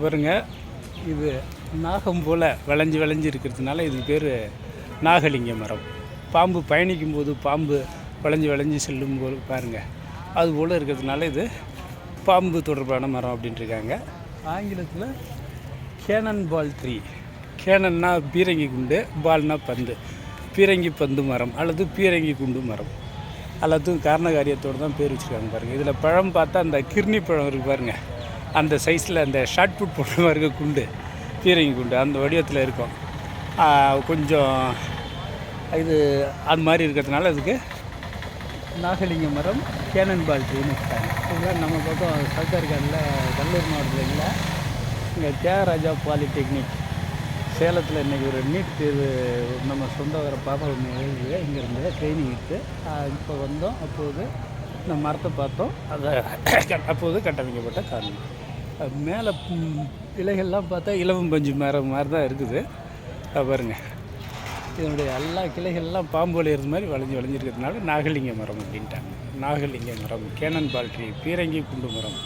பாருங்க, இது நாகம் போல் வளைஞ்சு இருக்கிறதுனால இது பேர் நாகலிங்க மரம். பாம்பு பயணிக்கும் போது பாம்பு வளைஞ்சு செல்லும் போது பாருங்கள், அது போல் இருக்கிறதுனால இது பாம்பு தொடர்பான மரம் அப்படின்ட்டுருக்காங்க. ஆங்கிலத்தில் கேனன் பால் ட்ரீ. கேனன்னா பீரங்கி குண்டு, பால்னா பந்து, பீரங்கி பந்து மரம் அல்லது பீரங்கி குண்டு மரம். எல்லாத்துக்கும் காரண காரியத்தோடு தான் பேர் வச்சுருக்காங்க பாருங்கள். இதில் பழம் பார்த்தா அந்த கிர்னி பழம் இருக்குது பாருங்கள், அந்த சைஸில் அந்த ஷார்ட் புட் போடுற மாதிரி இருக்க குண்டு, பீரங்கி குண்டு அந்த வடிவத்தில் இருக்கும். கொஞ்சம் இது அது மாதிரி இருக்கிறதுனால அதுக்கு நாகலிங்க மரம் கேனன் பால் ட்ரீன்னு வச்சுட்டாங்க. இதெல்லாம் நம்ம பக்கம் சவுத்தார்காடில் கடலூர் மாவட்டத்தில் இல்லை, இங்கே தியாகராஜா பாலிடெக்னிக் சேலத்தில் இன்றைக்கி ஒரு நீட் தேர்வு நம்ம சொந்த வர பாப்பா ஒன்று எழுதுது. இங்கேருந்து ட்ரைனிங் எடுத்து இப்போ வந்தோம். அப்போது இந்த மரத்தை பார்த்தோம். அதை அப்போது கட்டமைக்கப்பட்ட காரணம். மேலே இலைகள்லாம் பார்த்தா இலவம் பஞ்சு மரம் மாதிரி தான் இருக்குது. பாருங்கள், இதனுடைய எல்லா கிளைகள்லாம் பாம்பு வளையிறது மாதிரி வளைஞ்சிருக்கிறதுனால நாகலிங்க மரம் அப்படின்ட்டாங்க. நாகலிங்க மரம், கேனன் பால் ட்ரீ, பீரங்கி குண்டு மரம்.